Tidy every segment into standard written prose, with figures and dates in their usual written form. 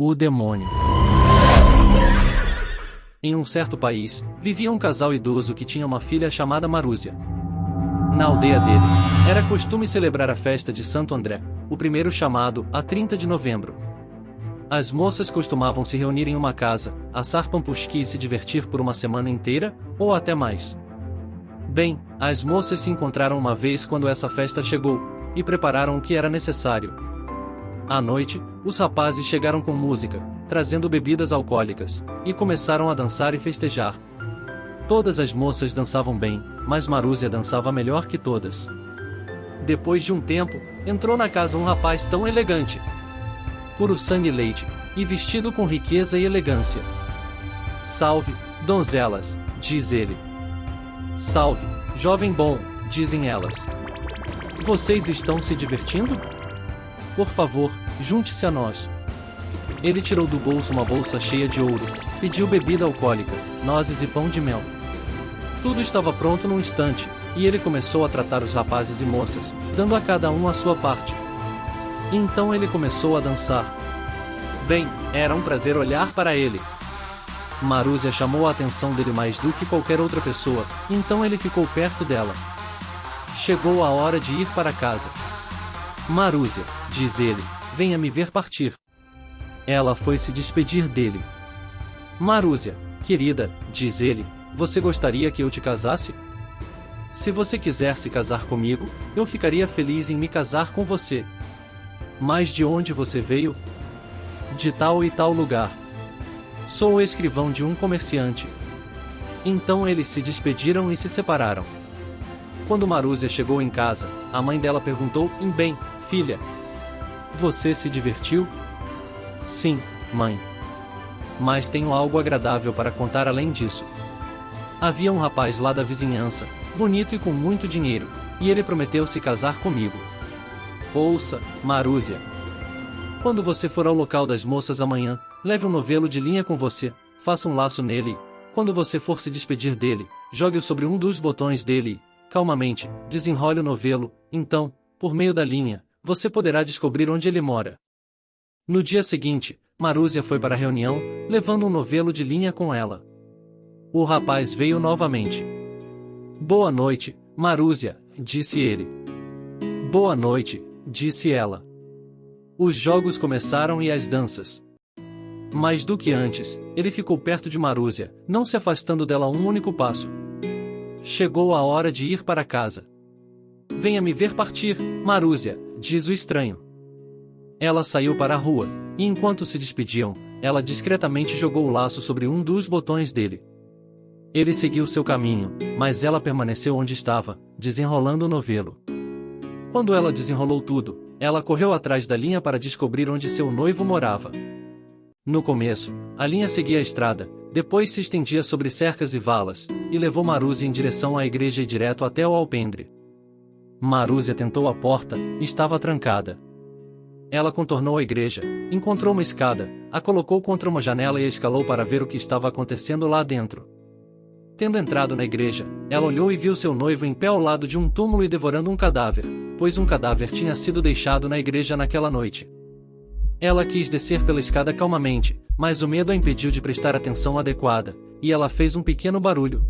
O demônio. Em um certo país, vivia um casal idoso que tinha uma filha chamada Marúzia. Na aldeia deles, era costume celebrar a festa de Santo André, o primeiro chamado, a 30 de novembro. As moças costumavam se reunir em uma casa, assar pampusqui e se divertir por uma semana inteira, ou até mais. Bem, as moças se encontraram uma vez quando essa festa chegou, e prepararam o que era necessário. À noite, os rapazes chegaram com música, trazendo bebidas alcoólicas, e começaram a dançar e festejar. Todas as moças dançavam bem, mas Marúzia dançava melhor que todas. Depois de um tempo, entrou na casa um rapaz tão elegante, puro sangue e leite, e vestido com riqueza e elegância. "Salve, donzelas", diz ele. "Salve, jovem bom", dizem elas. "Vocês estão se divertindo? Por favor, junte-se a nós." Ele tirou do bolso uma bolsa cheia de ouro, pediu bebida alcoólica, nozes e pão de mel. Tudo estava pronto num instante, e ele começou a tratar os rapazes e moças, dando a cada um a sua parte. Então ele começou a dançar. Bem, era um prazer olhar para ele. Marúzia chamou a atenção dele mais do que qualquer outra pessoa, então ele ficou perto dela. Chegou a hora de ir para casa. "Marúzia", diz ele, "venha me ver partir." Ela foi se despedir dele. "Marúzia, querida", diz ele, "você gostaria que eu te casasse? Se você quiser se casar comigo, eu ficaria feliz em me casar com você. Mas de onde você veio?" "De tal e tal lugar. Sou o escrivão de um comerciante." Então eles se despediram e se separaram. Quando Marúzia chegou em casa, a mãe dela perguntou: "Bem, filha, você se divertiu?" "Sim, mãe. Mas tenho algo agradável para contar além disso. Havia um rapaz lá da vizinhança, bonito e com muito dinheiro, e ele prometeu se casar comigo. Ouça, Marúzia. Quando você for ao local das moças amanhã, leve um novelo de linha com você, faça um laço nele, e, quando você for se despedir dele, jogue-o sobre um dos botões dele e, calmamente, desenrole o novelo. Então, por meio da linha, você poderá descobrir onde ele mora." No dia seguinte, Marúzia foi para a reunião, levando um novelo de linha com ela. O rapaz veio novamente. "Boa noite, Marúzia", disse ele. "Boa noite", disse ela. Os jogos começaram e as danças. Mais do que antes, ele ficou perto de Marúzia, não se afastando dela um único passo. Chegou a hora de ir para casa. "Venha me ver partir, Marúzia", diz o estranho. Ela saiu para a rua, e enquanto se despediam, ela discretamente jogou o laço sobre um dos botões dele. Ele seguiu seu caminho, mas ela permaneceu onde estava, desenrolando o novelo. Quando ela desenrolou tudo, ela correu atrás da linha para descobrir onde seu noivo morava. No começo, a linha seguia a estrada, depois se estendia sobre cercas e valas, e levou Marúzia em direção à igreja e direto até o alpendre. Marúzia tentou a porta, estava trancada. Ela contornou a igreja, encontrou uma escada, a colocou contra uma janela e a escalou para ver o que estava acontecendo lá dentro. Tendo entrado na igreja, ela olhou e viu seu noivo em pé ao lado de um túmulo e devorando um cadáver, pois um cadáver tinha sido deixado na igreja naquela noite. Ela quis descer pela escada calmamente, mas o medo a impediu de prestar atenção adequada, e ela fez um pequeno barulho.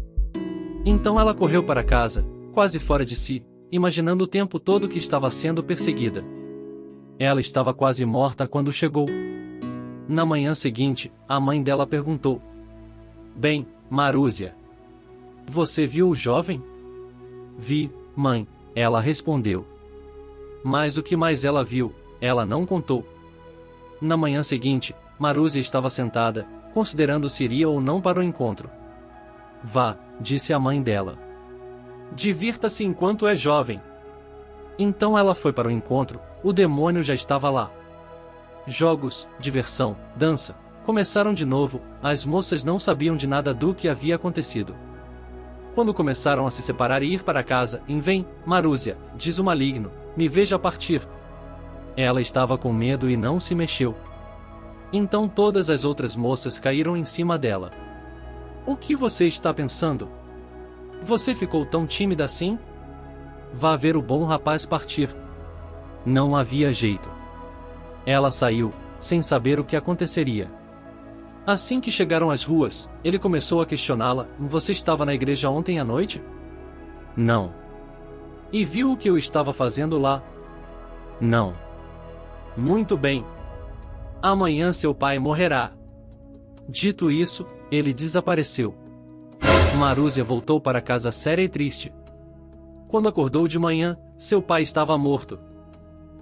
Então ela correu para casa, quase fora de si, imaginando o tempo todo que estava sendo perseguida. Ela estava quase morta quando chegou. Na manhã seguinte, a mãe dela perguntou: "Bem, Marúzia, você viu o jovem?" "Vi, mãe", ela respondeu. Mas o que mais ela viu, ela não contou. Na manhã seguinte, Marúzia estava sentada, considerando se iria ou não para o encontro. "Vá", disse a mãe dela. "Divirta-se enquanto é jovem." Então ela foi para o encontro, o demônio já estava lá. Jogos, diversão, dança, começaram de novo, as moças não sabiam de nada do que havia acontecido. Quando começaram a se separar e ir para casa, "Vem, Marúzia", diz o maligno, "me veja partir." Ela estava com medo e não se mexeu. Então todas as outras moças caíram em cima dela. "O que você está pensando? Você ficou tão tímida assim? Vá ver o bom rapaz partir." Não havia jeito. Ela saiu, sem saber o que aconteceria. Assim que chegaram às ruas, ele começou a questioná-la: Você estava na igreja ontem à noite? Não. E viu o que eu estava fazendo lá? Não. Muito bem. Amanhã seu pai morrerá. Dito isso, ele desapareceu. Marúzia voltou para casa séria e triste. Quando acordou de manhã, seu pai estava morto.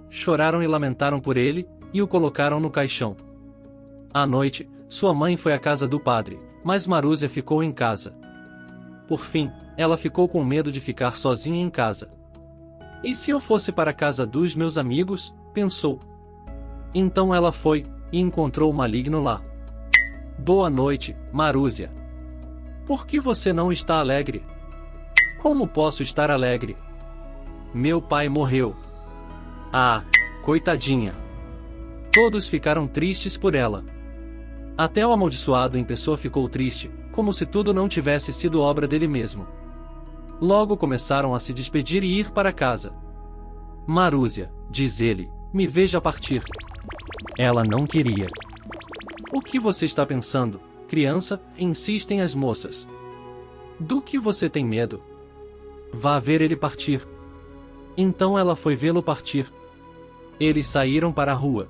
Choraram e lamentaram por ele, e o colocaram no caixão. À noite, sua mãe foi à casa do padre, mas Marúzia ficou em casa. Por fim, ela ficou com medo de ficar sozinha em casa. E se eu fosse para a casa dos meus amigos? Pensou. Então ela foi, e encontrou o maligno lá. Boa noite, Marúzia. Por que você não está alegre? Como posso estar alegre? Meu pai morreu. Ah, coitadinha. Todos ficaram tristes por ela. Até o amaldiçoado em pessoa ficou triste, como se tudo não tivesse sido obra dele mesmo. Logo começaram a se despedir e ir para casa. Marúzia, diz ele, me veja partir. Ela não queria. O que você está pensando, criança? Insistem as moças. Do que você tem medo? Vá ver ele partir. Então ela foi vê-lo partir. Eles saíram para a rua.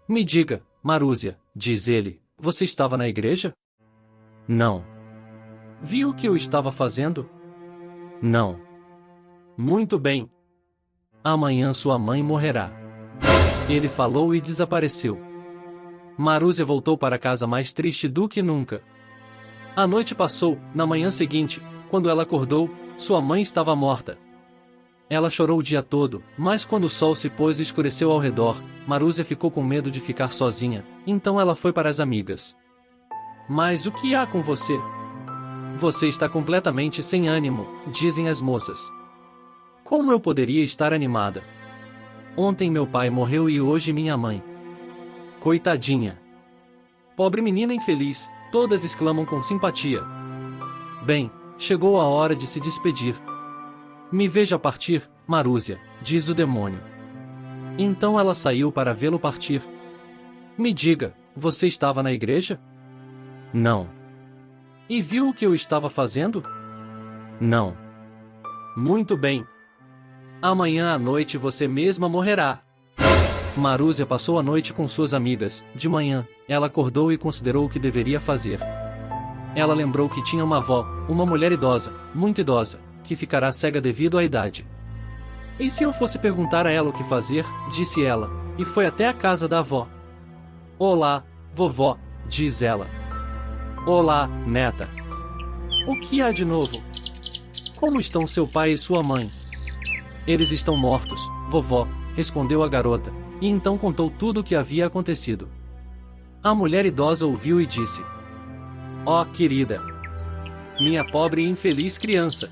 Me diga, Marúzia, diz ele, você estava na igreja? Não. Viu o que eu estava fazendo? Não. Muito bem. Amanhã sua mãe morrerá. Ele falou e desapareceu. Marúzia voltou para casa mais triste do que nunca. A noite passou, na manhã seguinte, quando ela acordou, sua mãe estava morta. Ela chorou o dia todo, mas quando o sol se pôs e escureceu ao redor, Marúzia ficou com medo de ficar sozinha, então ela foi para as amigas. Mas o que há com você? Você está completamente sem ânimo, dizem as moças. Como eu poderia estar animada? Ontem meu pai morreu e hoje minha mãe. Coitadinha. Pobre menina infeliz, todas exclamam com simpatia. Bem, chegou a hora de se despedir. Me veja partir, Marúzia, diz o demônio. Então ela saiu para vê-lo partir. Me diga, você estava na igreja? Não. E viu o que eu estava fazendo? Não. Muito bem. Amanhã à noite você mesma morrerá. Marúzia passou a noite com suas amigas. De manhã, ela acordou e considerou o que deveria fazer. Ela lembrou que tinha uma avó, uma mulher idosa, muito idosa, que ficará cega devido à idade. E se eu fosse perguntar a ela o que fazer, disse ela, e foi até a casa da avó. Olá, vovó, diz ela. Olá, neta. O que há de novo? Como estão seu pai e sua mãe? Eles estão mortos, vovó, respondeu a garota, e então contou tudo o que havia acontecido. A mulher idosa ouviu e disse: Ó, querida, minha pobre e infeliz criança.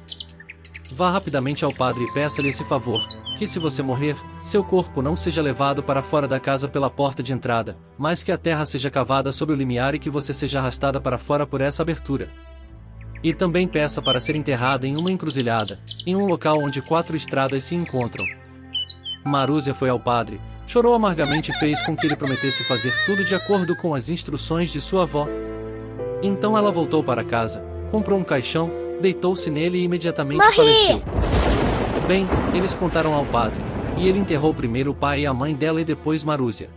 Vá rapidamente ao padre e peça-lhe esse favor, que se você morrer, seu corpo não seja levado para fora da casa pela porta de entrada, mas que a terra seja cavada sobre o limiar e que você seja arrastada para fora por essa abertura. E também peça para ser enterrada em uma encruzilhada, em um local onde 4 estradas se encontram. Marúzia foi ao padre, chorou amargamente e fez com que ele prometesse fazer tudo de acordo com as instruções de sua avó. Então ela voltou para casa, comprou um caixão, deitou-se nele e imediatamente faleceu. Bem, eles contaram ao padre, e ele enterrou primeiro o pai e a mãe dela e depois Marúzia.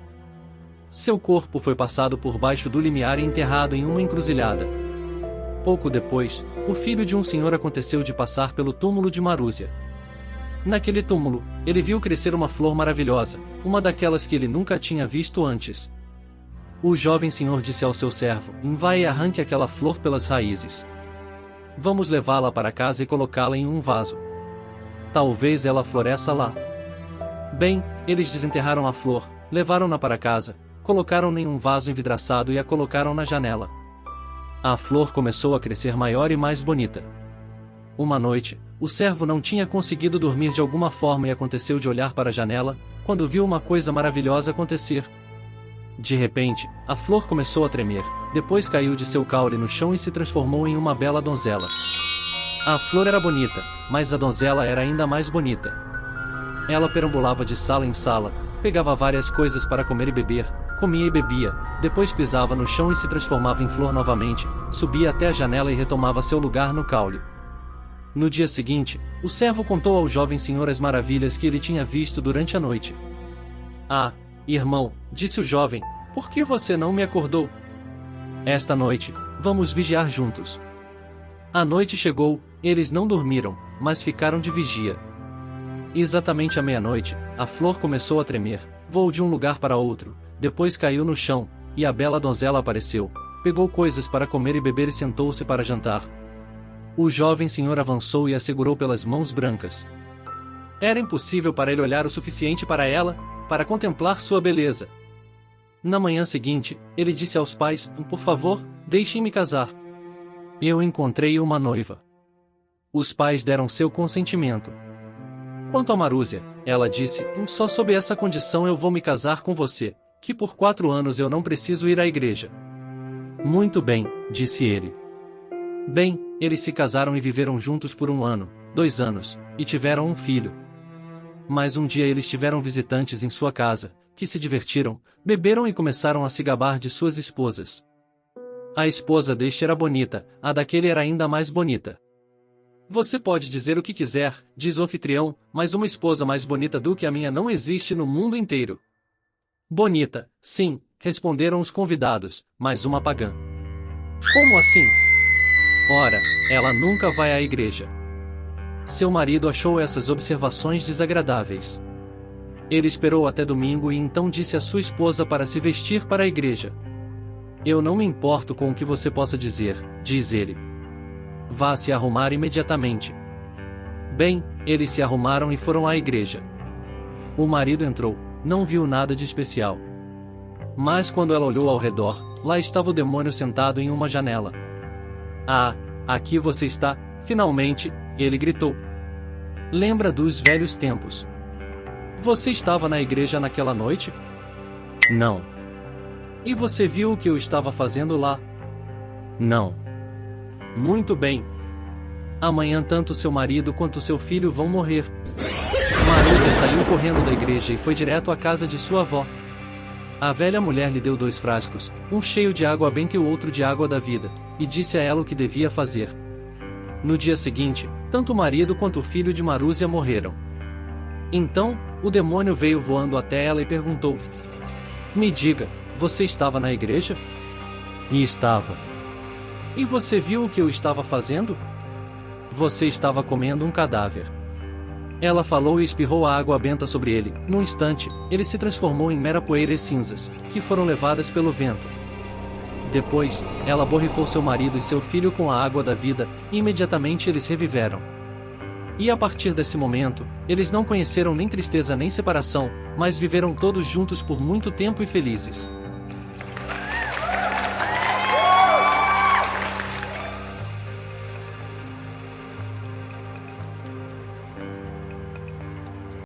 Seu corpo foi passado por baixo do limiar e enterrado em uma encruzilhada. Pouco depois, o filho de um senhor aconteceu de passar pelo túmulo de Marúzia. Naquele túmulo, ele viu crescer uma flor maravilhosa, uma daquelas que ele nunca tinha visto antes. O jovem senhor disse ao seu servo: Vá e arranque aquela flor pelas raízes. Vamos levá-la para casa e colocá-la em um vaso. Talvez ela floresça lá. Bem, eles desenterraram a flor, levaram-na para casa, colocaram-na em um vaso envidraçado e a colocaram na janela. A flor começou a crescer maior e mais bonita. Uma noite, o servo não tinha conseguido dormir de alguma forma e aconteceu de olhar para a janela, quando viu uma coisa maravilhosa acontecer. De repente, a flor começou a tremer, depois caiu de seu caule no chão e se transformou em uma bela donzela. A flor era bonita, mas a donzela era ainda mais bonita. Ela perambulava de sala em sala, pegava várias coisas para comer e beber, comia e bebia, depois pisava no chão e se transformava em flor novamente, subia até a janela e retomava seu lugar no caule. No dia seguinte, o servo contou ao jovem senhor as maravilhas que ele tinha visto durante a noite. Ah, irmão, disse o jovem, por que você não me acordou? Esta noite, vamos vigiar juntos. A noite chegou, eles não dormiram, mas ficaram de vigia. Exatamente à meia-noite, a flor começou a tremer, voou de um lugar para outro, depois caiu no chão, e a bela donzela apareceu, pegou coisas para comer e beber e sentou-se para jantar. O jovem senhor avançou e a segurou pelas mãos brancas. Era impossível para ele olhar o suficiente para ela, para contemplar sua beleza. Na manhã seguinte, ele disse aos pais, por favor, deixem-me casar. Eu encontrei uma noiva. Os pais deram seu consentimento. Quanto a Marúzia, ela disse, só sob essa condição eu vou me casar com você, que por 4 anos eu não preciso ir à igreja. Muito bem, disse ele. Bem, eles se casaram e viveram juntos por 1 ano, 2 anos, e tiveram um filho. Mas um dia eles tiveram visitantes em sua casa, que se divertiram, beberam e começaram a se gabar de suas esposas. A esposa deste era bonita, a daquele era ainda mais bonita. Você pode dizer o que quiser, diz o anfitrião, mas uma esposa mais bonita do que a minha não existe no mundo inteiro. Bonita, sim, responderam os convidados, mas uma pagã. Como assim? Ora, ela nunca vai à igreja. Seu marido achou essas observações desagradáveis. Ele esperou até domingo e então disse à sua esposa para se vestir para a igreja. Eu não me importo com o que você possa dizer, diz ele. Vá se arrumar imediatamente. Bem, eles se arrumaram e foram à igreja. O marido entrou, não viu nada de especial. Mas quando ela olhou ao redor, lá estava o demônio sentado em uma janela. Ah, aqui você está, finalmente, ele gritou. Lembra dos velhos tempos? Você estava na igreja naquela noite? Não. E você viu o que eu estava fazendo lá? Não. Muito bem. Amanhã tanto seu marido quanto seu filho vão morrer. Marúzia saiu correndo da igreja e foi direto à casa de sua avó. A velha mulher lhe deu 2 frascos, um cheio de água benta e o outro de água da vida, e disse a ela o que devia fazer. No dia seguinte, tanto o marido quanto o filho de Marúzia morreram. Então, o demônio veio voando até ela e perguntou: Me diga, você estava na igreja? E estava. E você viu o que eu estava fazendo? Você estava comendo um cadáver. Ela falou e espirrou a água benta sobre ele. Num instante, ele se transformou em mera poeira e cinzas, que foram levadas pelo vento. Depois, ela borrifou seu marido e seu filho com a água da vida, e imediatamente eles reviveram. E a partir desse momento, eles não conheceram nem tristeza nem separação, mas viveram todos juntos por muito tempo e felizes.